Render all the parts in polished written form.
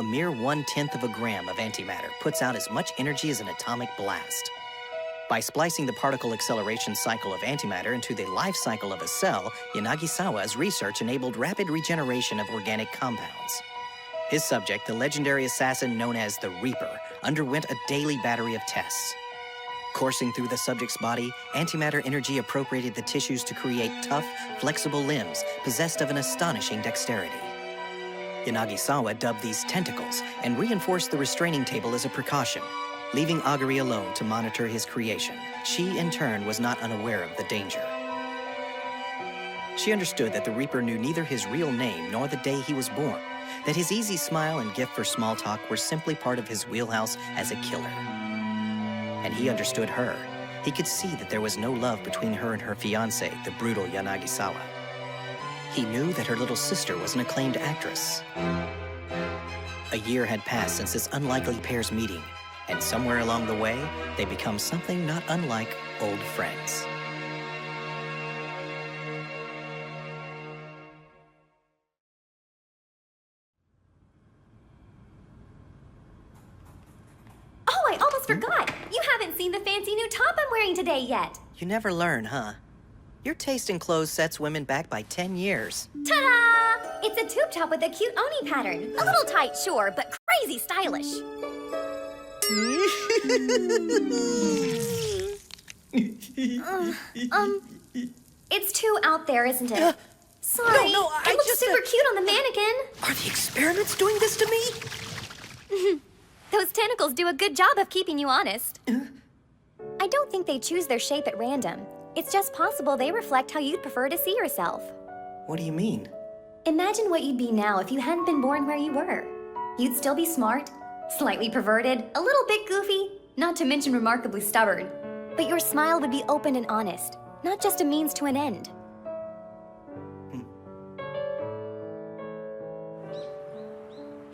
A mere 1/10 of a gram of antimatter puts out as much energy as an atomic blast. By splicing the particle acceleration cycle of antimatter into the life cycle of a cell, Yanagisawa's research enabled rapid regeneration of organic compounds. His subject, the legendary assassin known as the Reaper, underwent a daily battery of tests. Coursing through the subject's body, antimatter energy appropriated the tissues to create tough, flexible limbs possessed of an astonishing dexterity. Yanagisawa dubbed these tentacles and reinforced the restraining table as a precaution, leaving Aguri alone to monitor his creation. She, in turn, was not unaware of the danger. She understood that the Reaper knew neither his real name nor the day he was born, that his easy smile and gift for small talk were simply part of his wheelhouse as a killer. And he understood her. He could see that there was no love between her and her fiancé, the brutal Yanagisawa. He knew that her little sister was an acclaimed actress. A year had passed since this unlikely pair's meeting, and somewhere along the way, they become something not unlike old friends. Oh, I almost forgot! You haven't seen the fancy new top I'm wearing today yet! You never learn, huh? Your taste in clothes sets women back by 10 years. Ta-da! It's a tube top with a cute oni pattern. A little tight, sure, but crazy stylish. It's too out there, isn't it? Sorry, No, it looks super cute on the mannequin. Are the experiments doing this to me? Those tentacles do a good job of keeping you honest. I don't think they choose their shape at random. It's just possible they reflect how you'd prefer to see yourself. What do you mean? Imagine what you'd be now if you hadn't been born where you were. You'd still be smart, slightly perverted, a little bit goofy, not to mention remarkably stubborn. But your smile would be open and honest, not just a means to an end.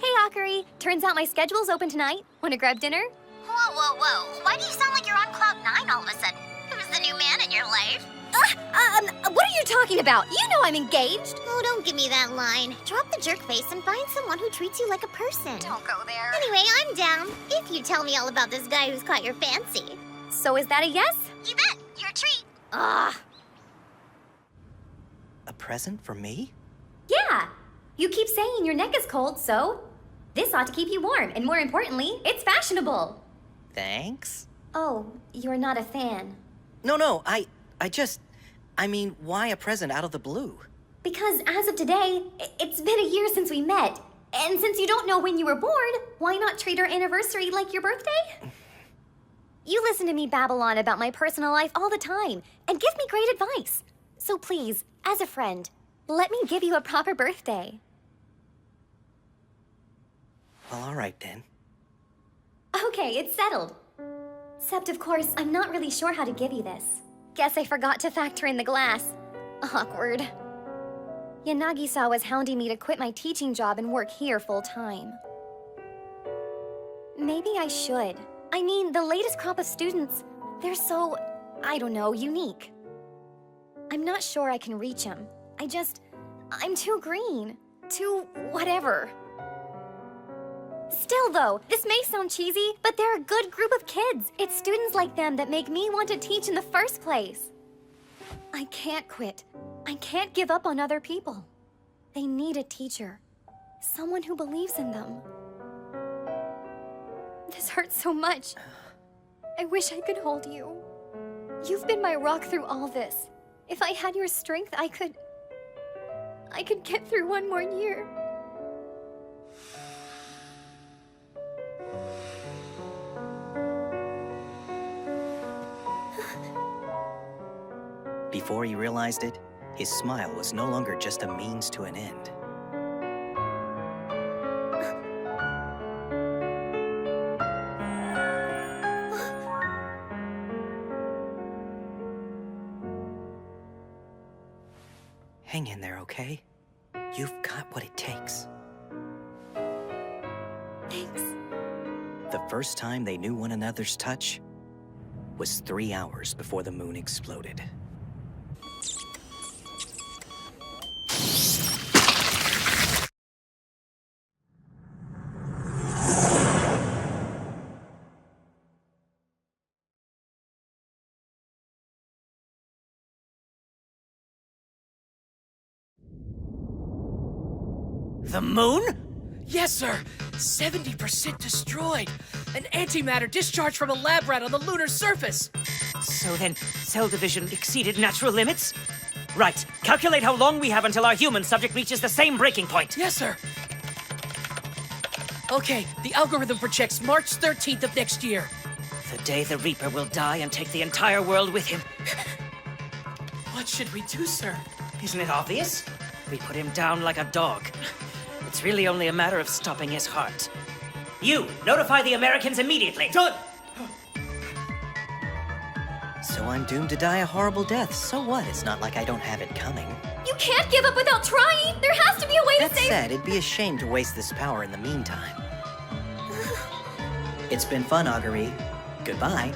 Hey, Akari. Turns out my schedule's open tonight. Want to grab dinner? Whoa, whoa, whoa. Why do you sound like you're on cloud nine all of a sudden? Who's the new man in your life? What are you talking about? You know I'm engaged. Oh, don't give me that line. Drop the jerk face and find someone who treats you like a person. Don't go there. Anyway, I'm down. If you tell me all about this guy who's caught your fancy. So is that a yes? You bet. Your treat. Ugh. A present for me? Yeah. You keep saying your neck is cold, so this ought to keep you warm. And more importantly, it's fashionable. Thanks. Oh, you're not a fan. No, I mean, why a present out of the blue? Because as of today, it's been a year since we met. And since you don't know when you were born, why not treat our anniversary like your birthday? You listen to me babble on about my personal life all the time and give me great advice. So please, as a friend, let me give you a proper birthday. Well, all right then. Okay, it's settled. Except, of course, I'm not really sure how to give you this. Guess I forgot to factor in the glass. Awkward. Yanagi-sawa's hounding me to quit my teaching job and work here full-time. Maybe I should. I mean, the latest crop of students, they're so, I don't know, unique. I'm not sure I can reach them. I'm too green. Too whatever. Still though, this may sound cheesy, but they're a good group of kids. It's students like them that make me want to teach in the first place. I can't quit. I can't give up on other people. They need a teacher. Someone who believes in them. This hurts so much. I wish I could hold you. You've been my rock through all this. If I had your strength, I could get through one more year. Before he realized it, his smile was no longer just a means to an end. Hang in there, okay? You've got what it takes. Thanks. The first time they knew one another's touch was 3 hours before the moon exploded. The moon? Yes, sir. 70% destroyed. An antimatter discharged from a lab rat on the lunar surface. So then, cell division exceeded natural limits? Right. Calculate how long we have until our human subject reaches the same breaking point. Yes, sir. Okay, the algorithm projects March 13th of next year. The day the Reaper will die and take the entire world with him. What should we do, sir? Isn't it obvious? We put him down like a dog. It's really only a matter of stopping his heart. You, notify the Americans immediately. Done! So I'm doomed to die a horrible death. So what? It's not like I don't have it coming. You can't give up without trying! There has to be a way That to save— said, it'd be a shame to waste this power in the meantime. It's been fun, Augury. Goodbye.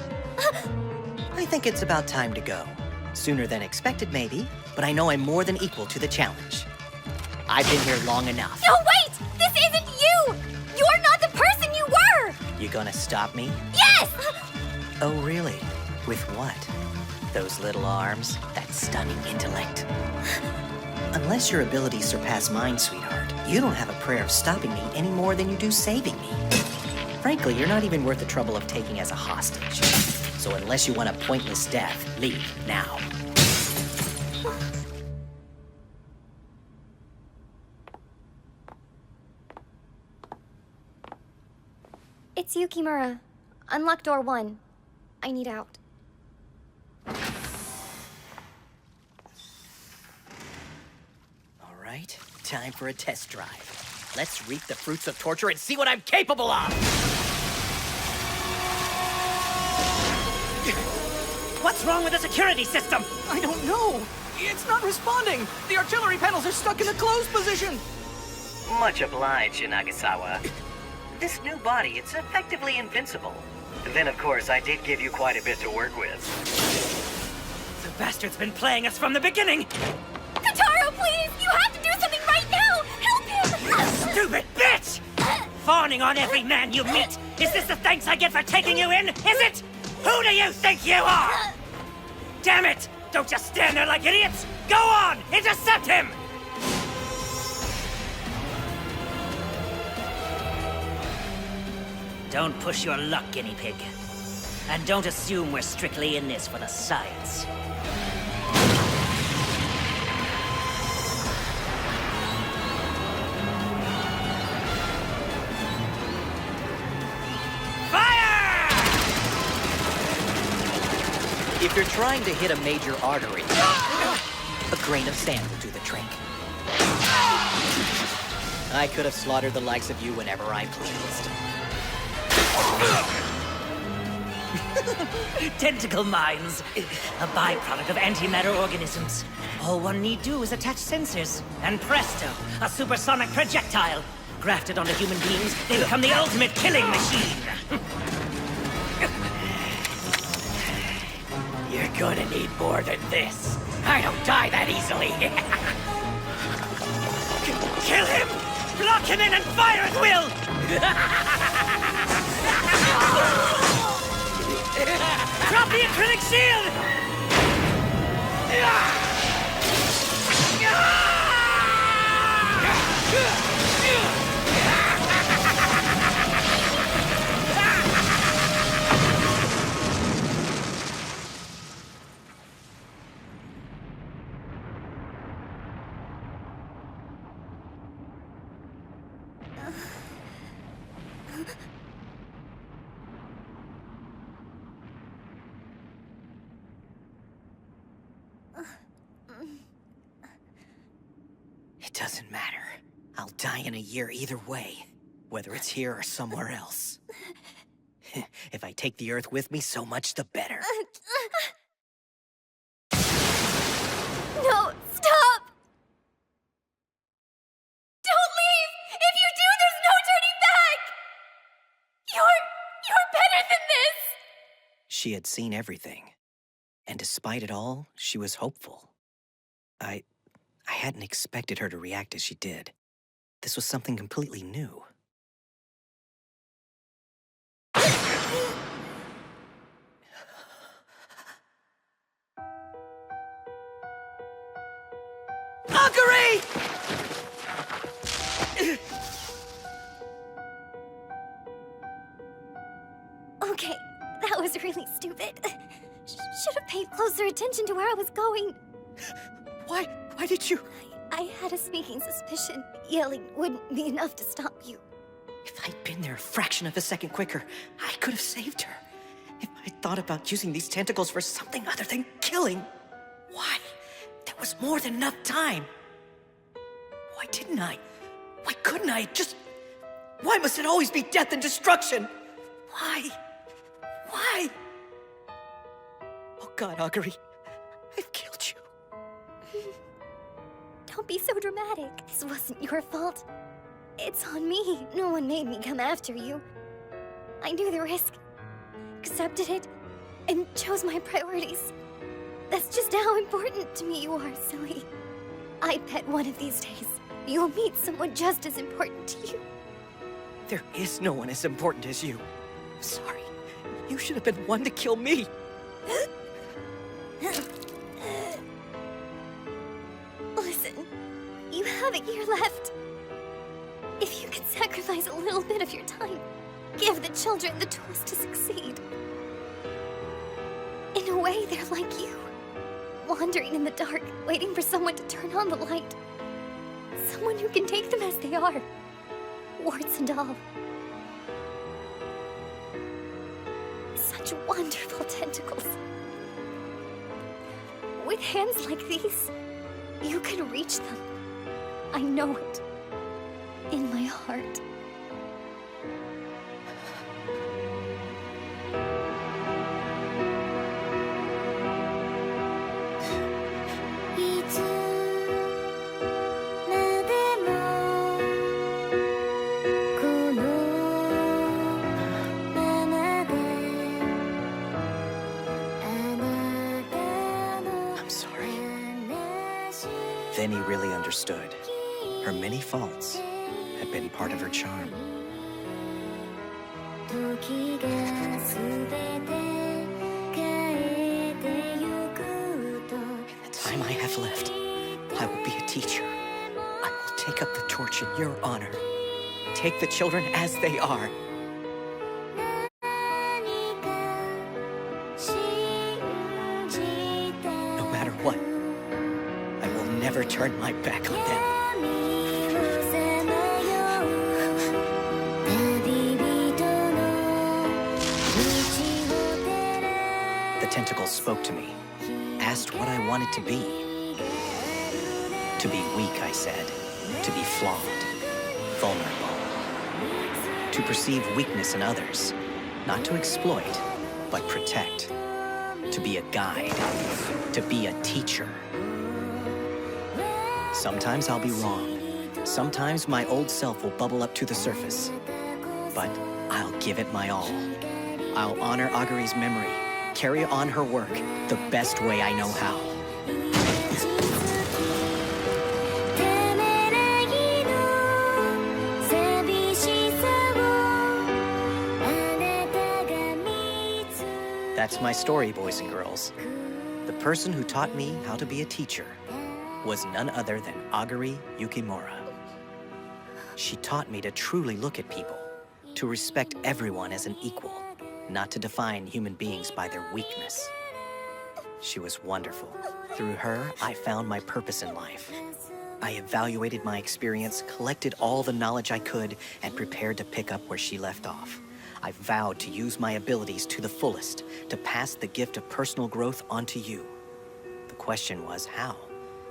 I think it's about time to go. Sooner than expected, maybe, but I know I'm more than equal to the challenge. I've been here long enough. No, wait! This isn't you! You're not the person you were! You gonna stop me? Yes! Oh, really? With what? Those little arms? That stunning intellect? Unless your abilities surpass mine, sweetheart, you don't have a prayer of stopping me any more than you do saving me. Frankly, you're not even worth the trouble of taking as a hostage. So unless you want a pointless death, leave now. It's Yukimura. Unlock door 1. I need out. All right, time for a test drive. Let's reap the fruits of torture and see what I'm capable of! What's wrong with the security system? I don't know. It's not responding. The artillery panels are stuck in a closed position. Much obliged, Nagasawa. This new body, it's effectively invincible. Then, of course, I did give you quite a bit to work with. The bastard's been playing us from the beginning! Kotaro, please! You have to do something right now! Help him! Stupid bitch! Fawning on every man you meet! Is this the thanks I get for taking you in? Is it? Who do you think you are? Damn it! Don't just stand there like idiots! Go on! Intercept him! Don't push your luck, guinea pig. And don't assume we're strictly in this for the science. Fire! If you're trying to hit a major artery, a grain of sand will do the trick. I could have slaughtered the likes of you whenever I pleased. Tentacle mines. A byproduct of antimatter organisms. All one need do is attach sensors. And presto, a supersonic projectile. Grafted onto human beings, they become the ultimate killing machine. You're gonna need more than this. I don't die that easily. Kill him! Block him in and fire at will! Drop the acrylic shield! It doesn't matter. I'll die in a year either way, whether it's here or somewhere else. If I take the Earth with me, so much the better. No, stop! Don't leave! If you do, there's no turning back! You're better than this! She had seen everything. And despite it all, she was hopeful. I hadn't expected her to react as she did. This was something completely new. Augury! was really stupid. Should have paid closer attention to where I was going. Why did you? I had a sneaking suspicion yelling wouldn't be enough to stop you. If I'd been there a fraction of a second quicker, I could have saved her. If I'd thought about using these tentacles for something other than killing, why? There was more than enough time. Why didn't I? Why couldn't I? Why must it always be death and destruction? Why? Why? Oh God, Augury, I've killed you. Don't be so dramatic. This wasn't your fault. It's on me. No one made me come after you. I knew the risk, accepted it, and chose my priorities. That's just how important to me you are, silly. I bet one of these days, you'll meet someone just as important to you. There is no one as important as you. I'm sorry. You should have been one to kill me. Listen, you have a year left. If you can sacrifice a little bit of your time, give the children the tools to succeed. In a way, they're like you. Wandering in the dark, waiting for someone to turn on the light. Someone who can take them as they are. Warts and all. Such wonderful tentacles. With hands like these, you can reach them. I know it. In my heart. I'm sorry. Then he really understood. Her many faults had been part of her charm. In the time I have left, I will be a teacher. I will take up the torch in your honor. Take the children as they are. No matter what, I will never turn my back on them. The tentacles spoke to me, asked what I wanted to be. To be weak, I said. To be flawed, vulnerable. To perceive weakness in others, not to exploit, but protect. To be a guide, to be a teacher. Sometimes I'll be wrong. Sometimes my old self will bubble up to the surface. But I'll give it my all. I'll honor Augury's memory, carry on her work the best way I know how. That's my story, boys and girls. The person who taught me how to be a teacher was none other than Augury Yukimura. She taught me to truly look at people, to respect everyone as an equal, not to define human beings by their weakness. She was wonderful. Through her, I found my purpose in life. I evaluated my experience, collected all the knowledge I could, and prepared to pick up where she left off. I vowed to use my abilities to the fullest, to pass the gift of personal growth onto you. The question was how?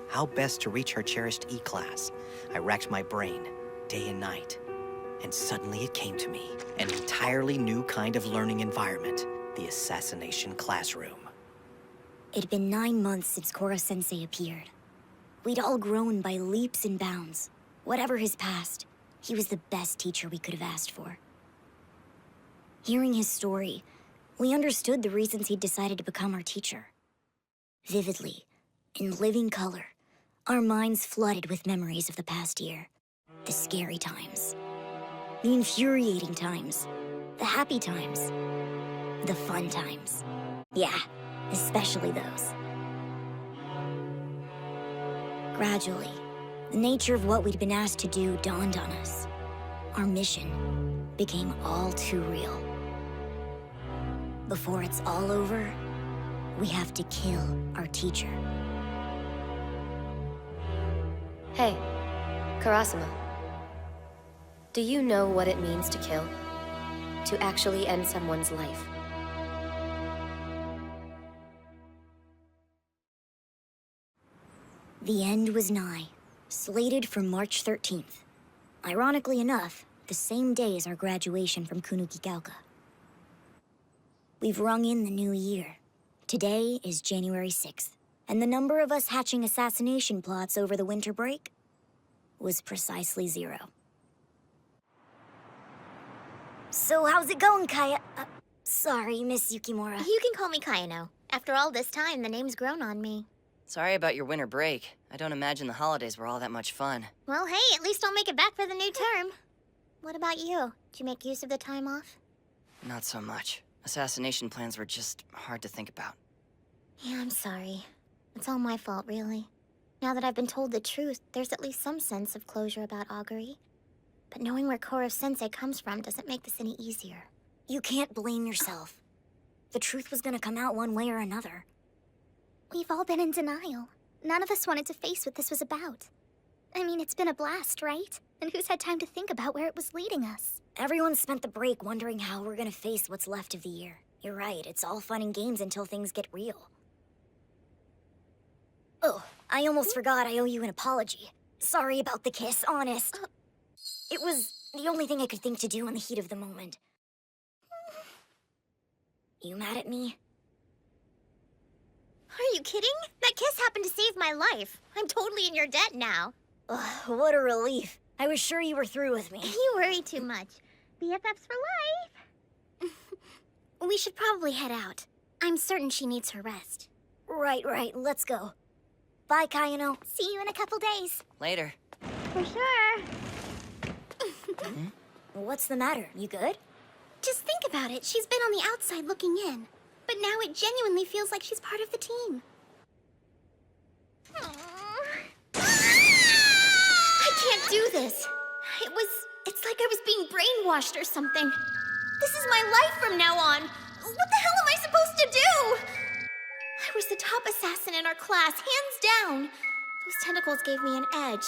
How best to reach her cherished E-class? I racked my brain, day and night. And suddenly it came to me, an entirely new kind of learning environment, the assassination classroom. It'd been 9 months since Koro-sensei appeared. We'd all grown by leaps and bounds. Whatever his past, he was the best teacher we could have asked for. Hearing his story, we understood the reasons he'd decided to become our teacher. Vividly, in living color, our minds flooded with memories of the past year. The scary times. The infuriating times. The happy times. The fun times. Yeah, especially those. Gradually, the nature of what we'd been asked to do dawned on us. Our mission became all too real. Before it's all over, we have to kill our teacher. Hey, Karasuma. Do you know what it means to kill? To actually end someone's life? The end was nigh, slated for March 13th. Ironically enough, the same day as our graduation from Kunukigaoka. We've rung in the new year. Today is January 6th, and the number of us hatching assassination plots over the winter break was precisely 0. So how's it going, Kaya? Sorry, Miss Yukimura. You can call me Kayano. After all this time, the name's grown on me. Sorry about your winter break. I don't imagine the holidays were all that much fun. Well, hey, at least I'll make it back for the new term. What about you? Did you make use of the time off? Not so much. Assassination plans were just hard to think about. Yeah, I'm sorry. It's all my fault, really. Now that I've been told the truth, there's at least some sense of closure about Augury. But knowing where Koro-sensei comes from doesn't make this any easier. You can't blame yourself. The truth was gonna come out one way or another. We've all been in denial. None of us wanted to face what this was about. I mean, it's been a blast, right? And who's had time to think about where it was leading us? Everyone spent the break wondering how we're gonna face what's left of the year. You're right, it's all fun and games until things get real. Oh, I almost forgot I owe you an apology. Sorry about the kiss, honest. It was the only thing I could think to do in the heat of the moment. You mad at me? Are you kidding? That kiss happened to save my life. I'm totally in your debt now. Ugh, what a relief. I was sure you were through with me. You worry too much. BFFs for life. We should probably head out. I'm certain she needs her rest. Right, let's go. Bye, Kayano. See you in a couple days. Later. For sure. What's the matter? You good? Just think about it. She's been on the outside looking in. But now it genuinely feels like she's part of the team. I can't do this. It's like I was being brainwashed or something. This is my life from now on. What the hell am I supposed to do? I was the top assassin in our class, hands down. Those tentacles gave me an edge.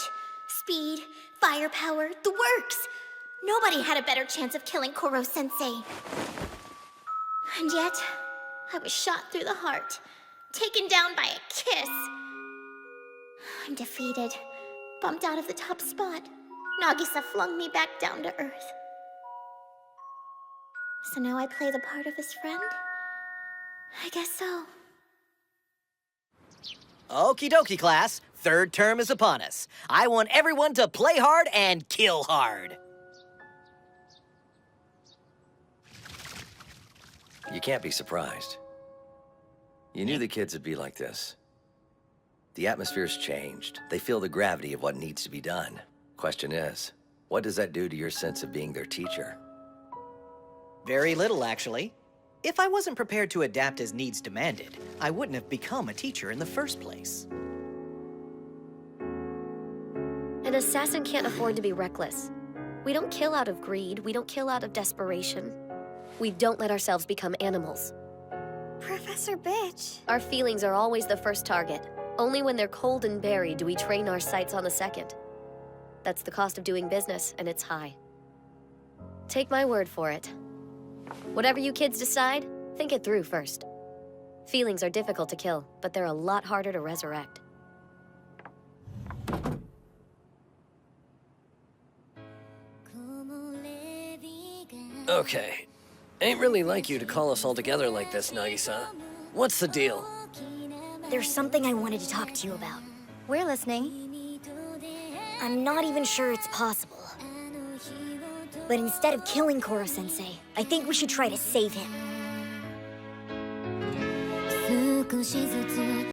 Speed, firepower, the works. Nobody had a better chance of killing Koro-sensei. And yet, I was shot through the heart, taken down by a kiss. I'm defeated, bumped out of the top spot. Nagisa flung me back down to earth. So now I play the part of his friend? I guess so. Okie dokie, class. Third term is upon us. I want everyone to play hard and kill hard. You can't be surprised. You knew the kids would be like this. The atmosphere's changed. They feel the gravity of what needs to be done. Question is, what does that do to your sense of being their teacher? Very little, actually. If I wasn't prepared to adapt as needs demanded, I wouldn't have become a teacher in the first place. An assassin can't afford to be reckless. We don't kill out of greed, we don't kill out of desperation. We don't let ourselves become animals. Professor Bitch. Our feelings are always the first target. Only when they're cold and buried do we train our sights on the second. That's the cost of doing business, and it's high. Take my word for it. Whatever you kids decide, think it through first. Feelings are difficult to kill, but they're a lot harder to resurrect. Okay. Ain't really like you to call us all together like this, Nagisa. What's the deal? There's something I wanted to talk to you about. We're listening. I'm not even sure it's possible. But instead of killing Koro-sensei, I think we should try to save him.